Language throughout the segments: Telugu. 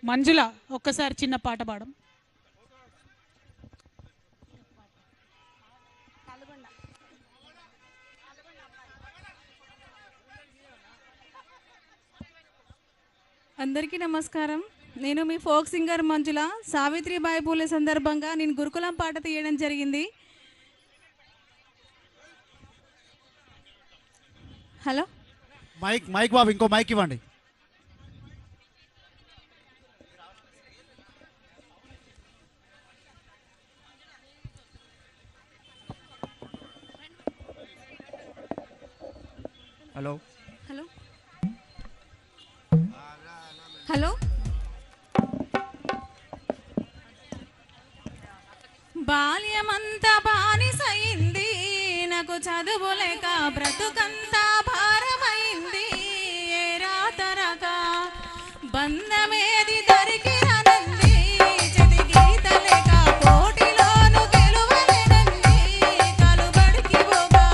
మంజుల ఒక్కసారి చిన్న పాట పాడం. అందరికీ నమస్కారం. నేను మీ ఫోక్ సింగర్ మంజుల. సావిత్రిబాయి పూలే సందర్భంగా నేను గురుకులం పాట తీయడం జరిగింది. హలో మైక్ బాబు, ఇంకో మైక్ ఇవ్వండి. హలో హలో హలో బాల్యమంతా బానిసైంది, నాకు చదువు లేక బ్రతుకంతా భారమైంది. ఏ రాతరక బంధమేది దరికి రనంది, చది గీత లేక పోటీలోను గెలువలేనంది. కలుబడికి పోగా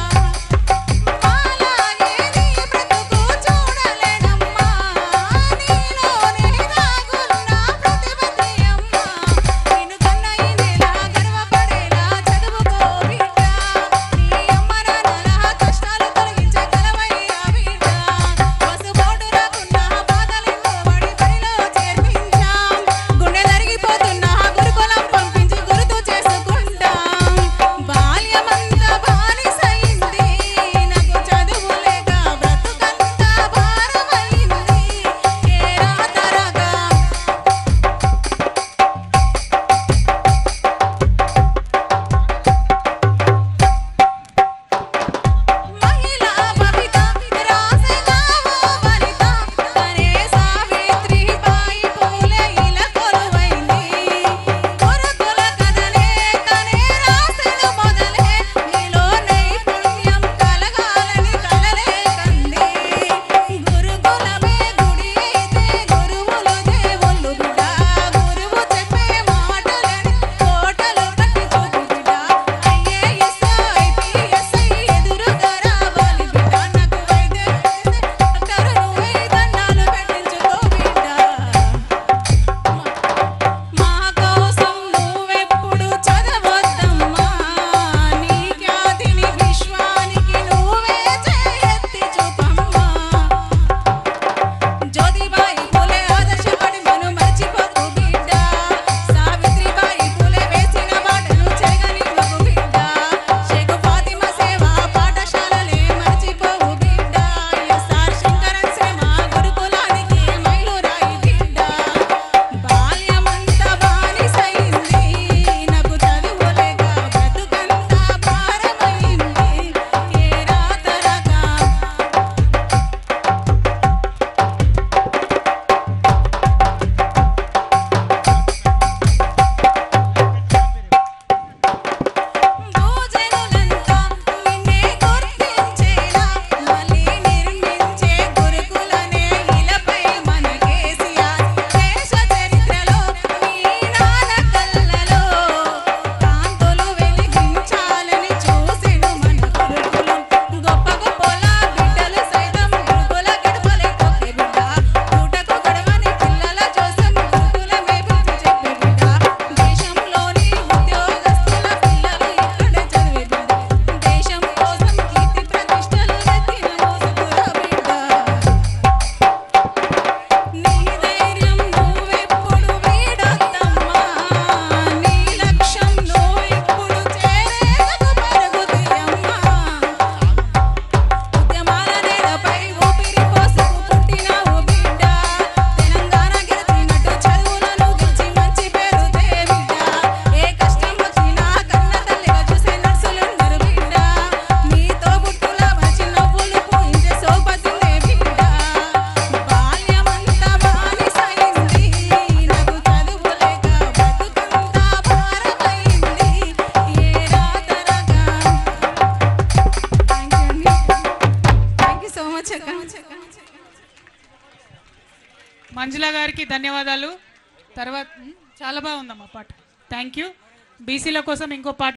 మాలాగే నీ బ్రతుకు చూడలేనమ్మా, నీలోనే దాగున్న ప్రతిభతి అమ్మా. నిన్ను కన్న ఈ నెల గర్వపడేలా చదువుకో బిడ్డ, నీ అమ్మ నాన్నల కష్టాలు తొలగించే కలవయ్యా బిడ్డ. పసుపోటు రాకున్న బాధలెన్నో పడి బడిలో చేర్పించాం, గుండె తరిగిపోతున్న గురుకులం పంపించి గుర్తు చేసుకుంటాం. బాల్యమంతా బానిసైంది, నాకు చదువు లేక బ్రతుకంతా భారమైంది. ఏ రాతరగా మహిళా భవిత రాసెగావో వనిత, తనే సావిత్రిబాయి పూలే ఇలా కొలువైంది. గురుకుల కథనే తనే రాసెను మొదలే, నీలో నైపుణ్యం కలగాలని కలలే కంది. గురుకులమే గుడి అయితే గురువులు దేవుళ్ళు బిడ్డ, గురువు చెప్పే మాటలని కోటలు కట్టి చూపు బిడ్డ. ఐఏఎస్ ఐపీఎస్ ఎదురుగా రావాలి బిడ్డ, నాకు అయితే డాక్టర్ నువ్వే దండాలు పెట్టించుకో బిడ్డ. మా కోసం నువ్వెప్పుడు చదవద్దమ్మా, నీ ఖ్యాతిని విశ్వానికి నువ్వే చేయెత్తి చూపమ్మా. జ్యోతిబాయి పూలే ఆదర్శపడి మనం మర్చిపోకు బిడ్డ, సావిత్రిబాయి పూలే వేసిన బాటను చెరగనివ్వకు బిడ్డ. షేక్ ఫాతిమా సేవా పాఠశాలలే మర్చిపోవు బిడ్డ, ఎస్ఆర్ శంకరన్ శ్రమ గురుకులానికి మైలురాయి బిడ్డ. బాల్యమంతా బానిసైంది, నాకు చదువు లేక బ్రతుకంతా భారమైంది. ఏ రాతరగా భోజనులంతా నిన్నే గుర్తించేలా మళ్ళీ నిర్మించే గురుకులనే ఇలపై మన కేసీఆర్. దేశ చరిత్రలో మీ నాన్న కళ్ళలో కాంతులు వెలిగించాలని చూసెను మన గురుకులం. గొప్ప గొప్పల బిడ్డలు సైతం గురుకుల గడపలే తొక్కే బిడ్డ, పూటకు గడవని పిల్లల కోసం గురుకులమే బుద్ధి చెప్పే బిడ్డ. దేశంలోని ఉద్యోగస్తుల పిల్లలు ఇక్కడే చదివే బిడ్డ, దేశం కోసం కీర్తి ప్రతిష్టలు నెత్తిన మోసుకురా బిడ్డ. నీ ధైర్యం నువ్వెప్పుడు వీడొద్దమ్మా, నీ లక్ష్యం నువ్వెప్పుడు చేరేందుకు పరుగుతీయమ్మా. ఉద్యమాల నేలపై ఊపిరి పోసుకు పుట్టినావు బిడ్డ, తెలంగాణ గెలిచినట్టు చదువులను గెలిచి మంచి పేరు తే బిడ్డ. ఏ కష్టం వచ్చినా కన్న తల్లిగా చూసే నర్సులున్నారు బిడ్డ, నీతో బుట్టుల మంచి నవ్వులు పూయించే సోపతినే బిడ్డ. బాల్యమంతా బానిసైంది, నాకు చదువు లేక బ్రతుకంతా భారమైంది. ఏ రాతరగా థ్యాంక్ యూ సో మచ్ అక్క. మంజుల గారికి ధన్యవాదాలు. తర్వాత చాలా బాగుందమ్మా పాట. Thank you. బీసీల కోసం ఇంకో పాట